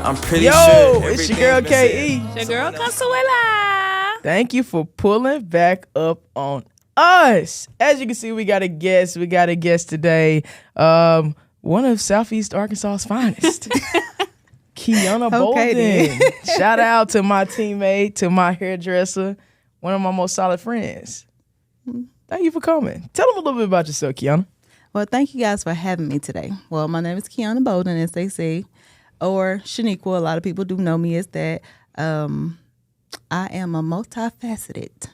I'm pretty Yo, sure it's your girl K.E. It's your girl Consuela. Thank you for pulling back up on us. As you can see, we got a guest. We got a guest today. One of Southeast Arkansas's finest. Kiana Bolden. Shout out to my teammate, to my hairdresser, one of my most solid friends. Thank you for coming. Tell them a little bit about yourself, Kiana. Well, thank you guys for having me today. Well, my name is Kiana Bolden, as they say, or Shaniqua. A lot of people do know me as that. I am a multifaceted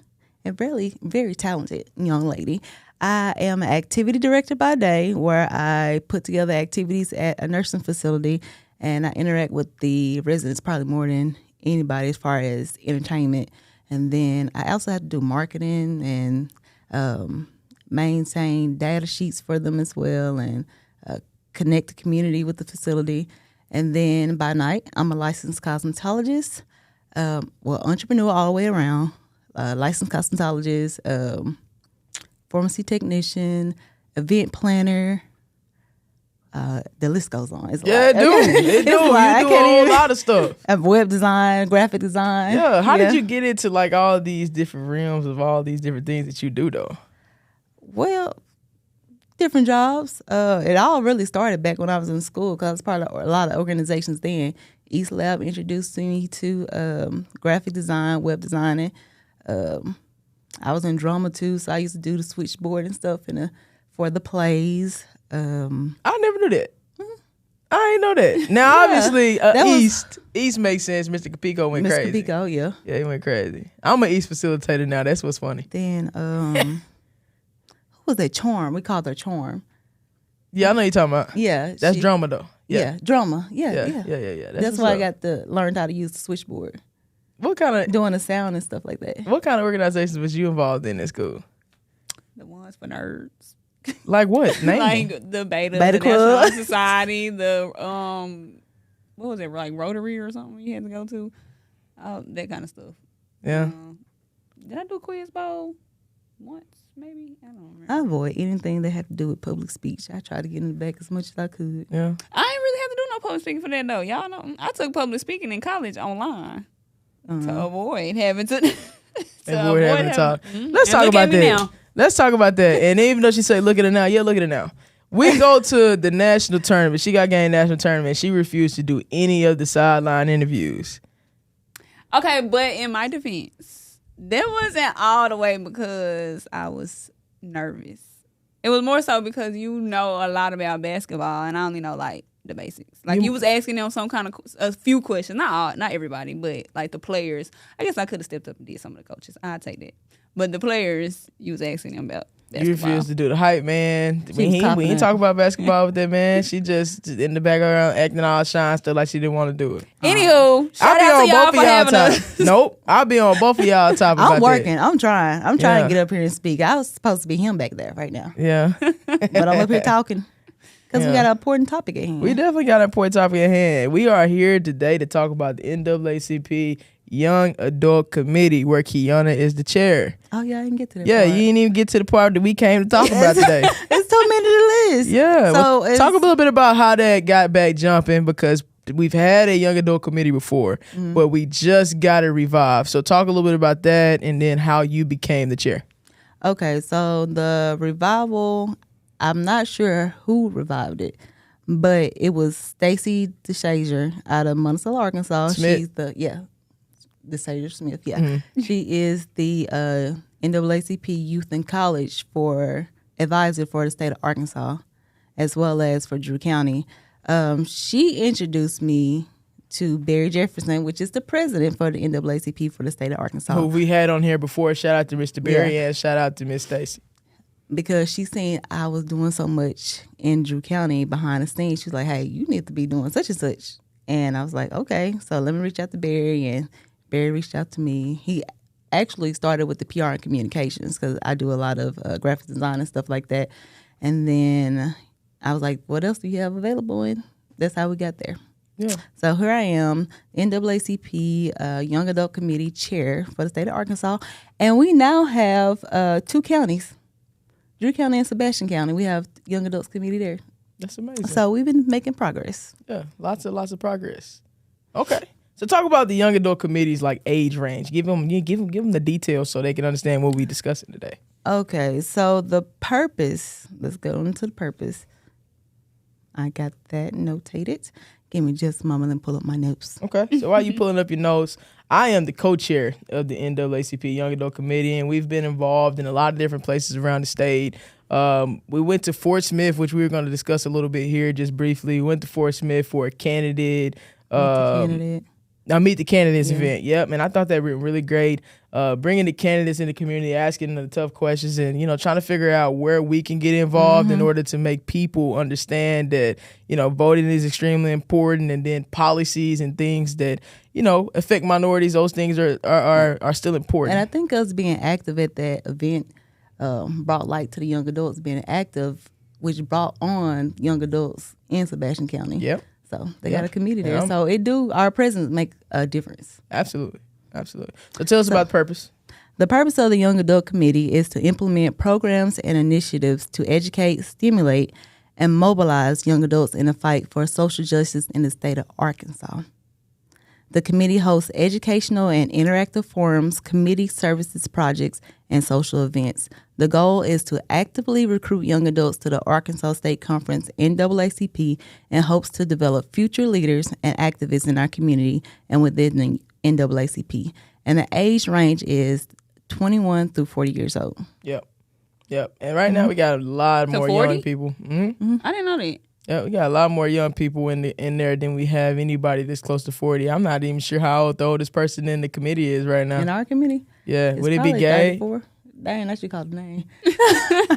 and really very talented young lady. I am an activity director by day, where I put together activities at a nursing facility, and I interact with the residents probably more than anybody as far as entertainment. And then I also have to do marketing and maintain data sheets for them as well, and connect the community with the facility. And then by night, I'm a licensed cosmetologist, entrepreneur all the way around, licensed cosmetologist, pharmacy technician, event planner. The list goes on. It's Yeah, dude. You do a whole lot of stuff. Web design, graphic design. Yeah. How did you get into like all these different realms of all these different things that you do though? Well, different jobs. It all really started back when I was in school, because I was part of a lot of organizations then. East Lab introduced me to graphic design, web designing. I was in drama too, so I used to do the switchboard and stuff for the plays. I never knew that. I ain't know that. Now, obviously, East makes sense. Mr. Capico went crazy. Mr. Capico, yeah. Yeah, he went crazy. I'm an East facilitator now. That's what's funny. Then, who was that? Charm. We called her Charm. Yeah, I know you're talking about. Yeah. That's drama, though. Yeah, drama. Yeah. That's why I got learned how to use the switchboard. What kind of doing the sound and stuff like that? What kind of organizations was you involved in school? The ones for nerds. Like what? Name like the Beta Club, National Society, the what was it, like Rotary or something you had to go to? That kind of stuff. Yeah. Did I do a quiz bowl once? Maybe, I don't remember. I avoid anything that have to do with public speech. I try to get in the back as much as I could. Yeah. I ain't really have to do no public speaking for that though. Y'all know I took public speaking in college online to avoid having to. Avoid having to talk. Let's talk about that. Now. Let's talk about that. And even though she said, look at it now, yeah, look at it now. We go to the national tournament. She got game national tournament. She refused to do any of the sideline interviews. Okay, but in my defense, that wasn't all the way because I was nervous. It was more so because you know a lot about basketball, and I only know like the basics. Like you was asking them some kind of a few questions, not everybody, but like the players. I guess I could have stepped up and did some of the coaches. I'd take that. But the players, you was asking them about basketball. You refused to do the hype, man. We ain't talk about basketball with that, man. She just in the background acting all shy and stuff like she didn't want to do it. Anywho, shout out to y'all for having us. Nope, I'll be on both of y'all top about I'm working. That. I'm trying. I'm trying to get up here and speak. I was supposed to be him back there right now. Yeah. But I'm up here talking. Because we got an important topic at hand. We definitely got an important topic at hand. We are here today to talk about the NAACP Young Adult Committee, where Kiana is the chair. Oh, yeah, I didn't get to that part. You didn't even get to the part that we came to talk about today. It's so many to the list. Yeah. So talk a little bit about how that got back jumping, because we've had a Young Adult Committee before, but we just got it revived. So talk a little bit about that and then how you became the chair. Okay, so the revival, I'm not sure who revived it, but it was Stacy DeShazier out of Monticello, Arkansas. Smith. She's DeShazier Smith, yeah. Mm-hmm. She is the NAACP Youth and College advisor for the state of Arkansas, as well as for Drew County. She introduced me to Barry Jefferson, which is the president for the NAACP for the state of Arkansas. Who we had on here before. Shout out to Mr. Barry and shout out to Miss Stacy. Because she seen I was doing so much in Drew County behind the scenes. She was like, hey, you need to be doing such and such. And I was like, okay, so let me reach out to Barry. And Barry reached out to me. He actually started with the PR and communications, because I do a lot of graphic design and stuff like that. And then I was like, what else do you have available? And that's how we got there. Yeah. So here I am, NAACP Young Adult Committee Chair for the state of Arkansas. And we now have 2 counties. Drew County and Sebastian County. We have Young Adults Committee there. That's amazing. So we've been making progress. Yeah, lots of progress. Okay. So talk about the young adult committee's like age range. Give them the details so they can understand what we discussing today. Okay, so the purpose, let's go into the purpose. I got that notated. Give me just a moment and pull up my notes. Okay. So while you pulling up your notes, I am the co-chair of the NAACP Young Adult Committee, and we've been involved in a lot of different places around the state. We went to Fort Smith, which we were going to discuss a little bit here just briefly. We went to Fort Smith for a candidate. Meet the Candidates event. Yep, and I thought that went really great. Bringing the candidates in the community, asking them the tough questions, and trying to figure out where we can get involved in order to make people understand that voting is extremely important, and then policies and things that affect minorities. Those things are still important. And I think us being active at that event brought light to the young adults being active, which brought on young adults in Sebastian County. Yep. So they got a committee there. So our presence make a difference. Absolutely. So tell us about the purpose. The purpose of the Young Adult Committee is to implement programs and initiatives to educate, stimulate, and mobilize young adults in the fight for social justice in the state of Arkansas. The committee hosts educational and interactive forums, committee services projects, and social events. The goal is to actively recruit young adults to the Arkansas State Conference NAACP and hopes to develop future leaders and activists in our community and within the NAACP. And the age range is 21 through 40 years old. Yep. And right now we got a lot more 40? young people. I didn't know that. Yeah, we got a lot more young people in there than we have anybody that's close to 40. I'm not even sure how old the oldest person in the committee is right now. In our committee? Yeah. It's Would it be Gabe? 34. Dang, I should call the name.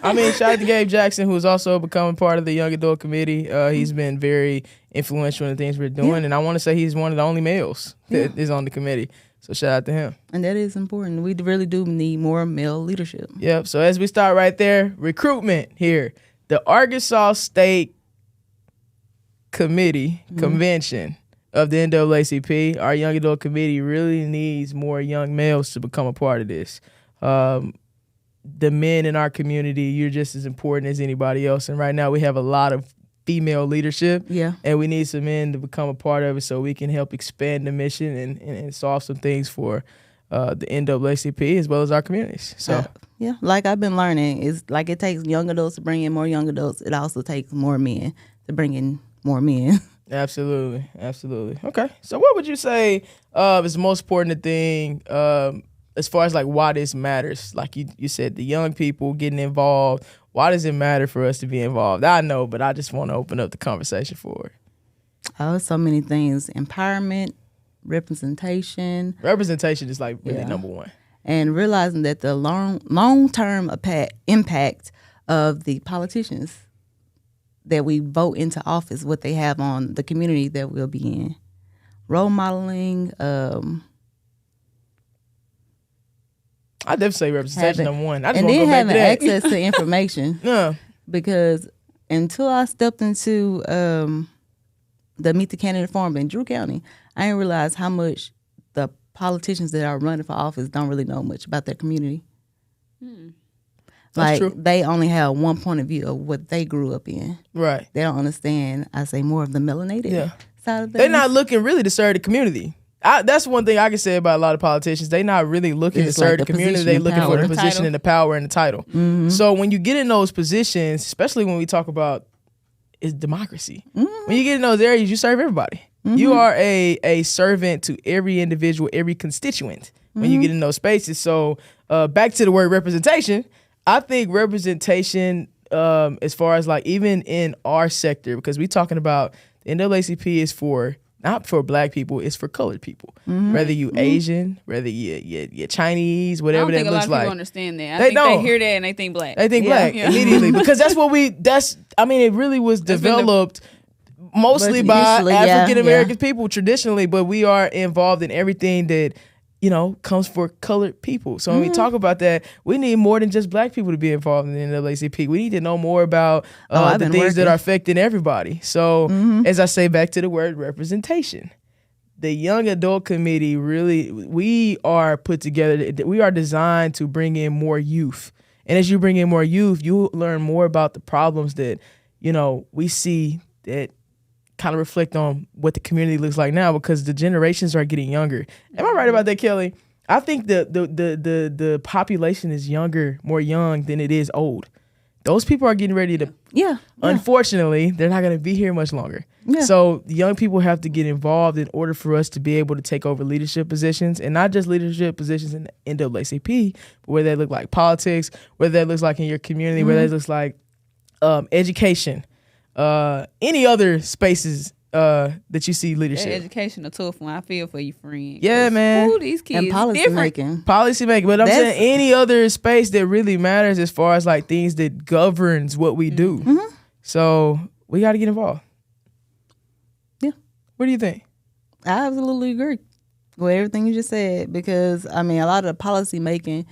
I mean, shout out to Gabe Jackson, who's also becoming part of the Young Adult Committee. He's been very influential in the things we're doing, and I want to say he's one of the only males that is on the committee. So shout out to him. And that is important. We really do need more male leadership. Yep. So as we start right there, recruitment here. The Arkansas State Committee Convention of the NAACP, our Young Adult Committee really needs more young males to become a part of this. The men in our community, you're just as important as anybody else. And right now we have a lot of female leadership. Yeah. And we need some men to become a part of it so we can help expand the mission and solve some things for the NAACP as well as our communities. So like I've been learning, is like it takes young adults to bring in more young adults. It also takes more men to bring in more men. Absolutely. Okay. So what would you say is the most important thing as far as like why this matters? Like you said, the young people getting involved. Why does it matter for us to be involved? I know, but I just want to open up the conversation for it. Oh, so many things. Empowerment, representation. Representation is like really number one. And realizing that the long-term impact of the politicians that we vote into office, what they have on the community that we'll be in. Role modeling. I definitely say representation number one. I just and want to then go back having to that. access to information. Yeah. Because until I stepped into the Meet the Candidate Forum in Drew County, I didn't realize how much the politicians that are running for office don't really know much about their community. That's true. They only have one point of view of what they grew up in. Right. They don't understand, I say, more of the melanated side of things. They're not looking really to serve the community. That's one thing I can say about a lot of politicians. They're not really looking to serve the community. They're looking for the position and the power and the title. Mm-hmm. So when you get in those positions, especially when we talk about is democracy, when you get in those areas, you serve everybody. You are a servant to every individual, every constituent when you get in those spaces. So back to the word representation, I think representation as far as like even in our sector, because we're talking about the NAACP is for not for black people, it's for colored people. Whether you Asian, whether you're Chinese, whatever that looks like. I don't think a lot of people understand that. They don't. They hear that and they think black. They think black immediately because that's what it really was developed mostly by African American people traditionally, but we are involved in everything that comes for colored people. So when we talk about that, we need more than just black people to be involved in the NAACP. We need to know more about the things that are affecting everybody. So as I say, back to the word representation, the Young Adult Committee we are put together. We are designed to bring in more youth. And as you bring in more youth, you learn more about the problems that, we see that kind of reflect on what the community looks like now, because the generations are getting younger. Am I right about that, Kelly? I think the population is more young than it is old. Those people are getting ready to. Yeah. Unfortunately, they're not going to be here much longer. Yeah. So the young people have to get involved in order for us to be able to take over leadership positions, and not just leadership positions in the NAACP, but whether that look like politics, whether that looks like in your community, whether that looks like education, any other spaces that you see leadership. That education a tough one. I feel for you, friend. Yeah, man. Ooh, these kids And policy different. making. Policy making, but I'm saying any other space that really matters as far as like things that governs what we do. Mm-hmm. So we got to get involved. Yeah. What do you think? I absolutely agree with everything you just said, because I mean, a lot of the policy making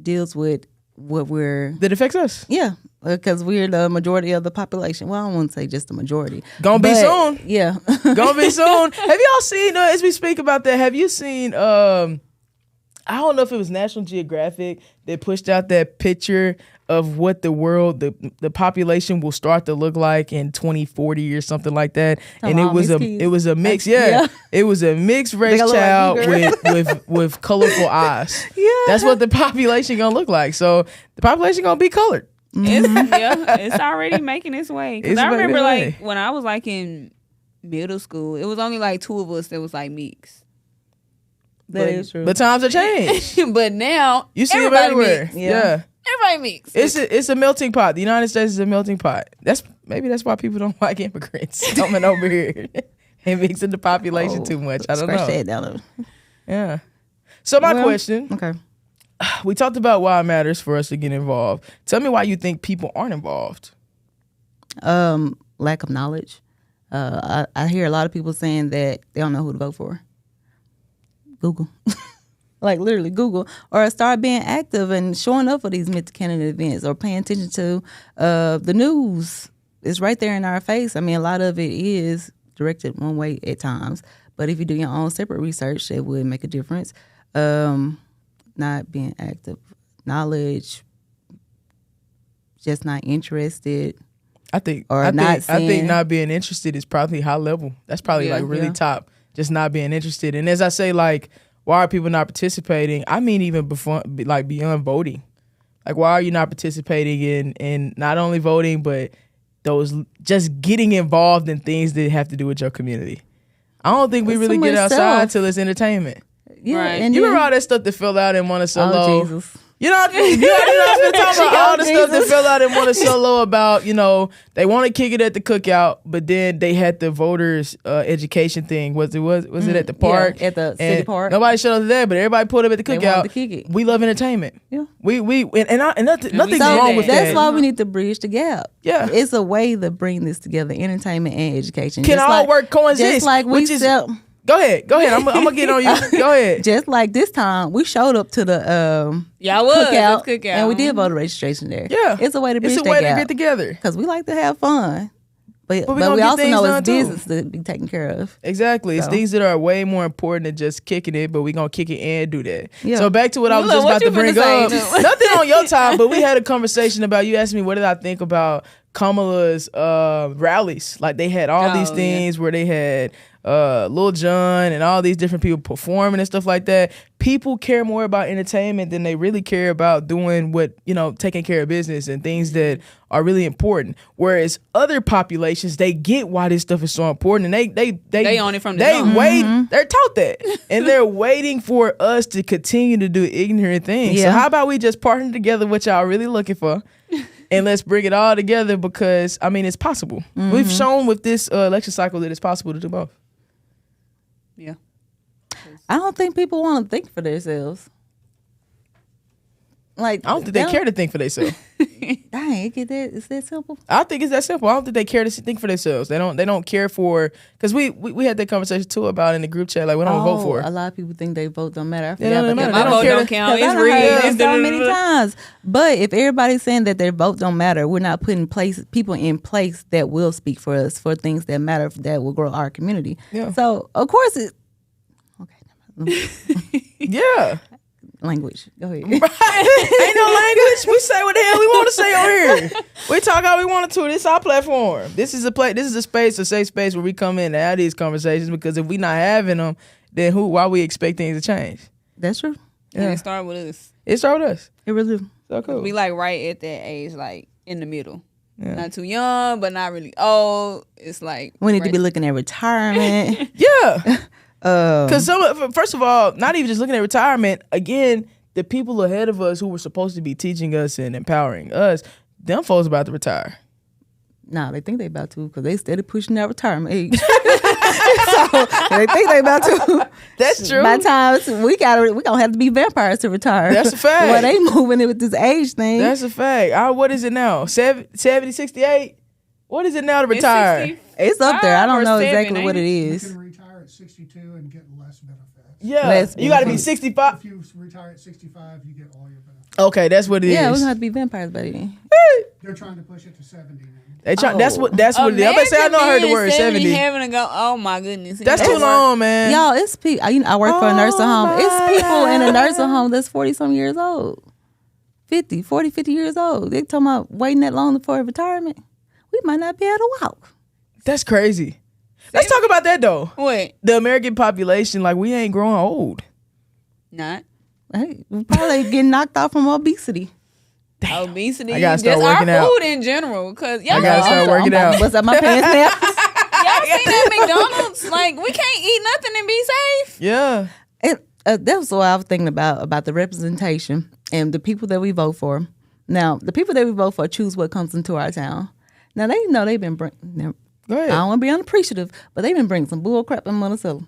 deals with what That affects us. yeah, because we're the majority of the population. Well, I don't want to say just the majority. Gonna be soon. Yeah. Gonna be soon. Have y'all seen, as we speak about that, have you seen, I don't know if it was National Geographic that pushed out that picture of what the world, the population will start to look like in 2040 or something like that. And it was a mix, it was a mixed race child with colorful eyes. Yeah. That's what the population gonna look like. So the population gonna be colored. It's already making its way. Because It's I making remember its like way. when I was like in middle school, it was only like 2 of us that was like mixed. That is true. But times have changed. But now You see them everybody everywhere. mixed. Yeah. Everybody mixed. It's a melting pot. The United States is a melting pot. That's why people don't like immigrants coming over here and mixing the population too much. I don't Scratch know. that down. Yeah. So my question, Okay. we talked about why it matters for us to get involved. Tell me why you think people aren't involved. Lack of knowledge. I hear a lot of people saying that they don't know who to vote for. Google. Like literally Google, or start being active and showing up for these mid-candidate events, or paying attention to the news. It's right there in our face. I mean, a lot of it is directed one way at times, but if you do your own separate research, it would make a difference. Not being active, knowledge, just not interested. I think seeing. not being interested is probably high level. That's probably like really top. Just not being interested. And as I say, like, why are people not participating? I mean, even before, like, beyond voting. Like, why are you not participating in not only voting, but those just getting involved in things that have to do with your community? I don't think we really get outside till it's entertainment. Yeah, Right. and You then, remember all that stuff that fell out and wanted solo? oh Jesus. You know, I've been talking about all the stuff that fell out and wanted solo about, they want to kick it at the cookout, but then they had the voters education thing. Was it at the park? Yeah, at the city park. Nobody showed up there, but everybody pulled up at the They wanted cookout. to kick it. We love entertainment. Yeah. Nothing's So wrong with That's that. why we need to bridge the gap. Yeah. It's a way to bring this together, entertainment and education. Can all work coexist? Just like which is, sell. Go ahead. I'm gonna get on you. Go ahead. Just like this time, we showed up to the Y'all was cookout, cookout. and we did voter registration there. Yeah. It's a way to bridge It's a that way to gap. get together. Because we like to have fun. But we we gonna get also things know done, it's too. business to be taken care of. Exactly. It's So. things that are way more important than just kicking it, but we're going to kick it and do that. Yeah. So back to what I was Look, just what about to you bring finna up. say? Nothing on your time, but we had a conversation about, you asked me, what did I think about Kamala's rallies? Like, they had all these things where they had Lil Jon and all these different people performing and stuff like that. People care more about entertainment than they really care about doing what, taking care of business and things that are really important. Whereas other populations, they get why this stuff is so important, and they own it from the jump. They're taught that, and they're waiting for us to continue to do ignorant things. So Yeah. how about we just partner together, what y'all really looking for, and let's bring it all together, because I mean, it's possible. We've shown with this election cycle that it's possible to do both. Yeah. I don't think people want to think for themselves. Like, I don't think they care to think for themselves. Dang, it's that simple. I think it's that simple. I don't think they care to think for themselves. They don't care for, because we had that conversation too about in the group chat, like, we don't vote for. A lot of people think they vote don't matter. I Yeah, forgot don't about matter. that. My They don't vote care don't to- count. Because It's I done heard rigged. it so many times. But if everybody's saying that their vote don't matter, we're not putting people in place that will speak for us for things that matter, that will grow our community. Yeah. So of course it. Okay. Yeah. language. Go ahead. Ain't no language. We say what the hell we want to say on here. We talk how we want to. This is our platform. This is a space, a safe space where we come in and have these conversations. Because if we not having them, then why we expect things to change? That's true. And Yeah. it started with us. It started with us. It really do. So cool. We like right at that age, like in the middle. Yeah. Not too young, but not really old. It's like We need to be looking at retirement. Yeah. Because first of all, not even just looking at retirement. Again, the people ahead of us who were supposed to be teaching us and empowering us, them folks about to retire. Nah, they think they about to because they steady pushing that retirement age. So they think they about to. That's true. By the time we gonna have to be vampires to retire. That's a fact. Well, they moving it with this age thing. That's a fact. What is it now? 70, 68? What is it now to retire? It's up there. I don't know 65 or exactly 70, what it You is. can retire at 62 and get less benefits. Yeah. Less You got to be benefits. 65. If you retire at 65, you get all your benefits. Okay, that's what it is. Yeah, we're gonna have to be vampires by then. They're trying to push it to 70 now. They try, That's what it is. I'm about to say, I know I heard the word 70. Having to go. Oh my goodness. That's too long, man. Y'all, it's people. I work for a nursing home. my It's people in a nursing home that's 40-some years old. 50 years old. They talking about waiting that long for retirement. We might not be able to walk. That's crazy. Let's talk about that, though. What? The American population, like, we ain't growing old. Not Hey, we probably getting knocked off from obesity. obesity. I gotta start just our working out. food in general. Cause y'all I gotta start working out. What's up my pants now? Y'all seen that McDonald's? Like we can't eat nothing and be safe. Yeah. That was what I was thinking about the representation and the people that we vote for. Now, the people that we vote for choose what comes into our town. Now, they know they've been bringing, Go ahead. I don't want to be unappreciative, but they've been bringing some bull crap in Minnesota.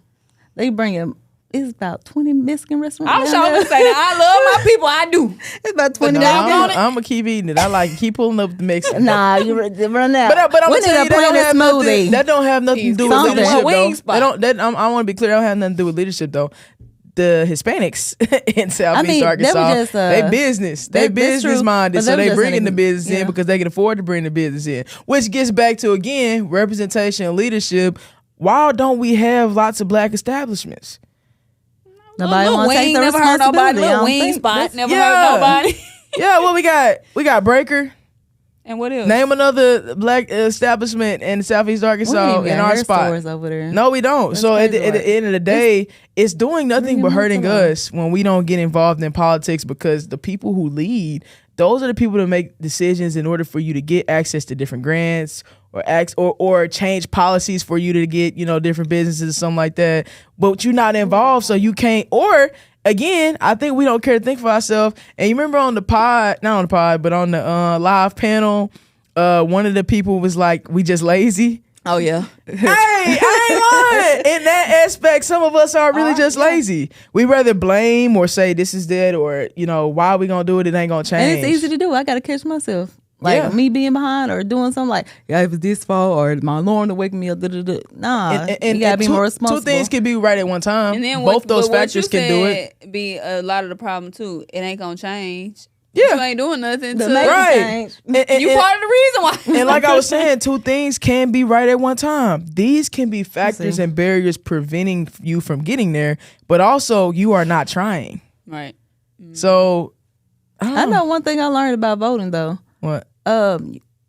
They bring it's about 20 Mexican restaurants. I'm down sure there. to say that I love my people. I do. It's about 20 No, Down on it. I'm gonna keep eating it. I like keep pulling up the mix. Nah, you run out. But I'm we gonna need tell a you, that don't plain have nothing. smoothie. That don't have nothing to do with Something. leadership, Wing though. spot. I want to be clear. That don't have nothing to do with leadership, though. The Hispanics in Southeast they were Arkansas, just, they business, they that's business true, minded, but so they were they just bringing the in- business in yeah. because they can afford to bring the business in. Which gets back to again representation and leadership. Why don't we have lots of black establishments? Nobody Lil want to take Wayne the never heard nobody. responsibility. I Lil don't Wing think spot that's- never Yeah. heard nobody. Yeah, what we got? We got Breaker. And what else? Name another black establishment in Southeast We don't Arkansas even in got our hair spot. stores over there. No, we don't. That's So at crazy the work. end of the day, it's doing nothing but Bring them hurting to them. us when we don't get involved in politics because the people who lead, those are the people that make decisions in order for you to get access to different grants or change policies for you to get, different businesses or something like that. But you're not involved, so you can't. Or again, I think we don't care to think for ourselves. And you remember on the pod, not on the pod, but on the live panel, one of the people was like, "We just lazy." Oh yeah. Hey, I ain't lying. In that aspect, some of us are really just lazy. We rather blame or say this is dead or, why are we going to do it? It ain't going to change. And it's easy to do. I got to catch myself. Like Yeah. me being behind or doing something like, yeah, if it's this fault or my alarm to wake me up. Nah, you got to be more responsible. Two things can be right at one time. And then Both those but what factors you can do it. said Be a lot of the problem too. It ain't gonna change. Yeah. You ain't doing nothing to Right. change. And, You part of the reason why. and like I was saying, two things can be right at one time. These can be factors and barriers preventing you from getting there, but also you are not trying. Right. So, I know one thing I learned about voting though. What?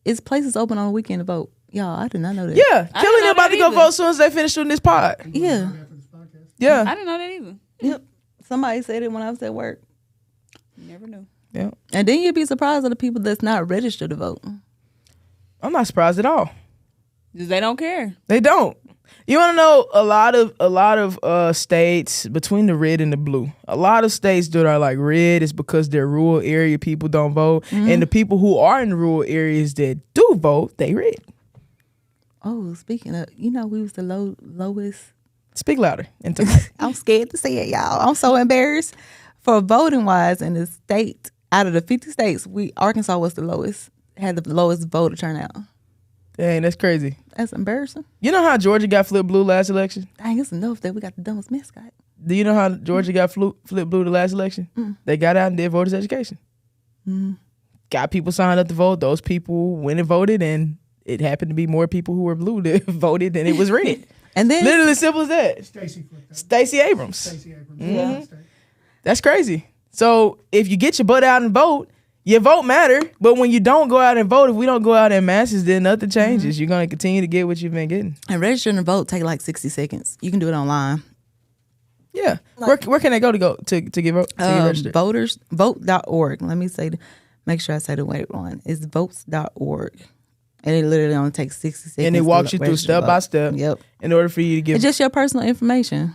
It's places open on the weekend to vote. Y'all, I did not know that. Yeah, I Kelly didn't know about to that go either. vote as soon as they finish doing this pod. Yeah. After this podcast. Yeah. I didn't know that either. Yep. Somebody said it when I was at work. You never knew. Yeah. And then you'd be surprised at the people that's not registered to vote. I'm not surprised at all. Just they don't care. They don't. You want to know a lot of states between the red and the blue. A lot of states that are like red is because their rural area people don't vote, and the people who are in the rural areas that do vote, they red. Oh, speaking of, we was the lowest. Speak louder. Into mic. I'm scared to say it, y'all. I'm so embarrassed. For voting wise in the state, out of the 50 states, Arkansas was the lowest, had the lowest voter turnout. Dang, that's crazy. That's embarrassing. You know how Georgia got flipped blue last election? Dang, it's enough that we got the dumbest mascot. Do you know how Georgia got flipped blue the last election? They got out and did voters education. Got people signed up to vote. Those people went and voted, and it happened to be more people who were blue that voted than it was red. And then Literally simple as that. Stacey flipped that. Stacey Abrams. Stacey Abrams. Yeah. State. That's crazy. So if you get your butt out and vote, your vote matter. But when you don't go out and vote, if we don't go out in masses, then nothing changes. You're going to continue to get what you've been getting. And registering to vote take like 60 seconds. You can do it online. Yeah. Where can they go to get vote to get registered? Vote.org. Let me make sure I say the right one. It's votes.org. And it literally only takes 60 seconds. And it walks you through step by step. Yep. In order for you to get. It's just your personal information.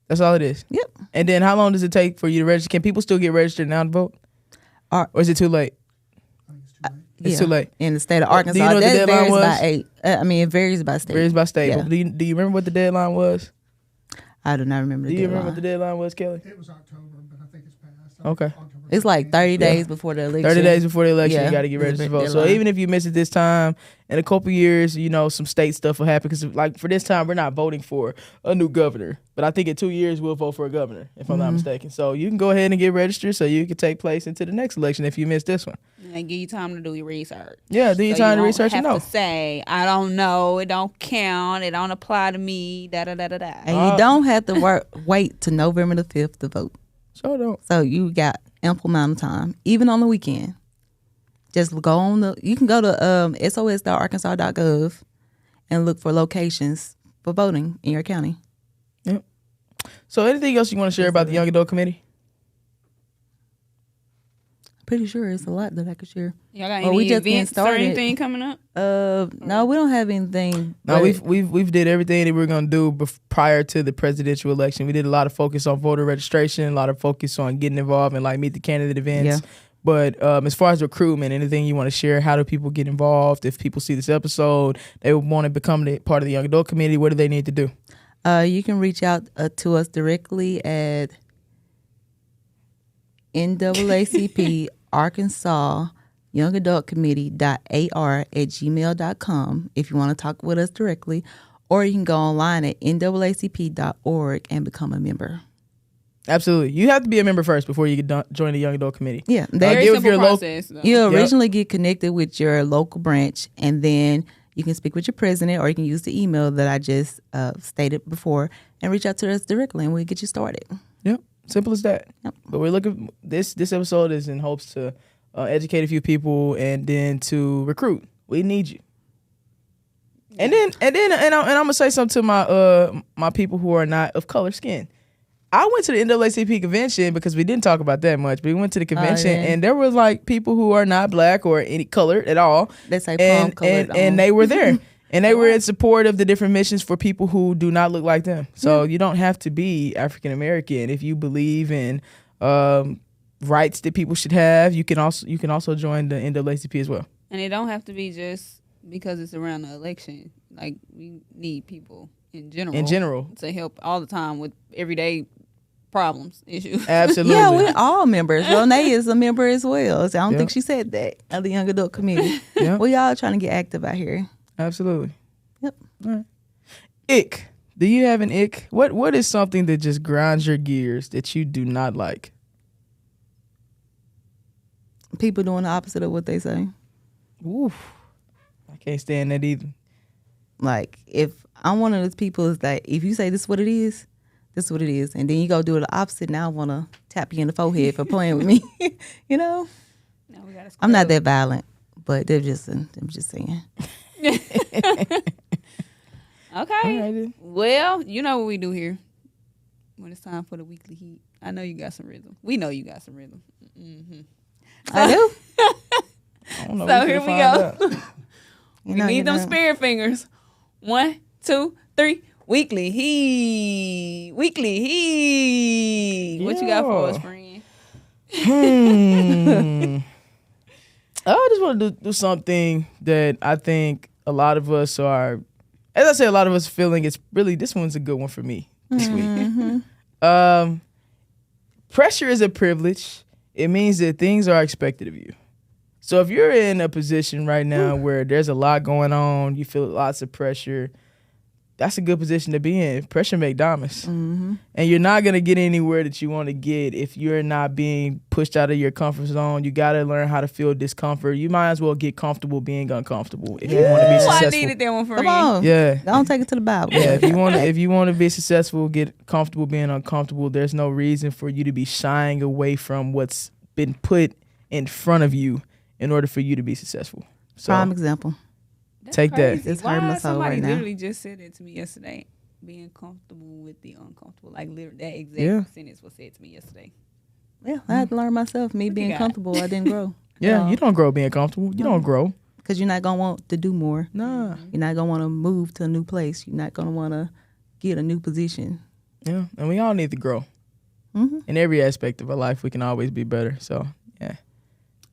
That's all it is. Yep. And then how long does it take for you to register? Can people still get registered now to vote? Or is it too late? I think it's too late. It's too late. In the state of Arkansas, Do you know what the that deadline varies was? by 8. It varies by state. Varies by state. Yeah. But do you remember what the deadline was? I do not remember Do the you deadline. remember what the deadline was, Kelly? It was October, but I think it's passed. Okay. October It's like 30 days before the election. 30 days before the election, Yeah. you got to get registered to vote. So Deadline. even if you miss it this time, in a couple years, some state stuff will happen. Because like for this time, we're not voting for a new governor. But I think in 2 years, we'll vote for a governor, if I'm not mistaken. So you can go ahead and get registered so you can take place into the next election if you miss this one. And give you time to do your research. Yeah, do your So time to you research don't and have know. to say, I don't know, it don't count, it don't apply to me, da da da da da. And you don't have to wait to November the 5th to vote. So don't. So you got ample amount of time, even on the weekend. Just go on you can go to sos.arkansas.gov and look for locations for voting in your county. Yep. So anything else you want to share about the Young Adult Committee? Pretty sure it's a lot that I could share. Y'all got Well, any we just getting events or started. anything coming up? No, we don't have anything. No, but- we've did everything that we were gonna do prior to the presidential election. We did a lot of focus on voter registration, a lot of focus on getting involved and like meet the candidate events. Yeah. But as far as recruitment, anything you want to share? How do people get involved? If people see this episode, they want to become part of the Young Adult Committee. What do they need to do? You can reach out to us directly at NAACP Arkansas Young Adult Committee.ar@gmail.com if you want to talk with us directly, or you can go online at NAACP.org and become a member. Absolutely, you have to be a member first before you can join the Young Adult Committee. Yeah, Very give simple your process. though. you Yep. originally get connected with your local branch, and then you can speak with your president, or you can use the email that I just stated before and reach out to us directly, and we'll get you started. Yep, simple as that. Yep. But we're looking. This episode is in hopes to educate a few people and then to recruit. We need you. And I'm gonna say something to my people who are not of color skin. I went to the NAACP convention because we didn't talk about that much, but we went to the convention yeah. and there was like people who are not black or any color at all. They say palm and, colored and they were there. And they were in support of the different missions for people who do not look like them. So you don't have to be African American if you believe in rights that people should have. You can also join the NAACP as well. And it don't have to be just because it's around the election. Like, we need people in general. To help all the time with everyday problems, issues. Absolutely. Yeah, we're all members. Renee is a member as well. So I don't Yep. think she said that of the Young Adult Committee. Yep. We all trying to get active out here. Absolutely. Yep. All right. Ick. Do you have an ick? What is something that just grinds your gears that you do not like? People doing the opposite of what they say. Oof. I can't stand that either. Like, if I'm one of those people is that if you say this is what it is, this is what it is. And then you go do the opposite. Now I want to tap you in the forehead for playing with me. You know? Now we gotta I'm not scrub. that violent, but I'm just saying. Okay. All right, then. Well, you know what we do here when it's time for the weekly heat. I know you got some rhythm. We know you got some rhythm. I do. I don't know. So We here finna we find go. out. You We know, need you them know. spirit fingers. 1, 2, 3. Weekly heat. Weekly heat. What you got for us, Yeah. friend? I just want to do something that I think a lot of us are, as I say, a lot of us feeling it's really, this one's a good one for me this week. Pressure is a privilege. It means that things are expected of you. So if you're in a position right now where there's a lot going on, you feel lots of pressure, that's a good position to be in. Pressure make diamonds. Mm-hmm. And you're not going to get anywhere that you want to get if you're not being pushed out of your comfort zone. You got to learn how to feel discomfort. You might as well get comfortable being uncomfortable if you want to be Ooh, I successful. needed that one for Come me. on. Yeah. Don't take it to the Bible. Yeah, if you want to be successful, get comfortable being uncomfortable. There's no reason for you to be shying away from what's been put in front of you in order for you to be successful. So Prime example. That's Take that. crazy. It's hurting Why my soul somebody right now. literally just said it to me yesterday. Being comfortable with the uncomfortable. Like literally, that exact Yeah. sentence was said to me yesterday. Yeah, I had to learn myself. Me Look at being God. comfortable, I didn't grow. yeah, you don't grow being comfortable. You don't grow. Because you're not going to want to do more. Nah. You're not going to want to move to a new place. You're not going to want to get a new position. Yeah, and we all need to grow. Mm-hmm. In every aspect of our life, we can always be better. So, yeah.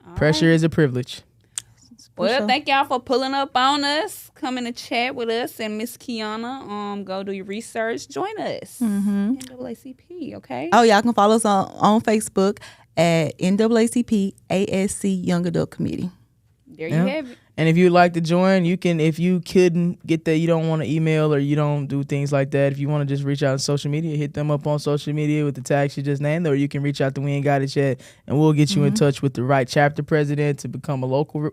All Pressure right. is a privilege. Well, sure. thank y'all for pulling up on us, coming to chat with us, and Miss Kiana. Go do your research. Join us. Mm-hmm. NAACP, okay? Oh, y'all can follow us on Facebook at NAACP ASC Young Adult Committee. There Yeah. you have it. And if you'd like to join, you can. If you couldn't get that, you don't want to email or you don't do things like that. If you want to just reach out on social media, hit them up on social media with the tags you just named, or you can reach out to We Ain't Got It Yet, and we'll get you in touch with the right chapter president to become a local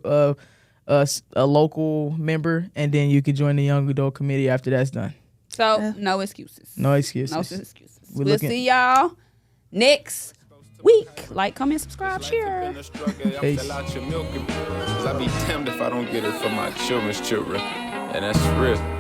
member, and then you can join the Young Adult Committee after that's done. So, no excuses. No excuses. No excuses. We're We'll looking- see y'all next week. Like, comment, subscribe, share. Peace. Cause I be damned if I don't get it for my children's children. And that's real.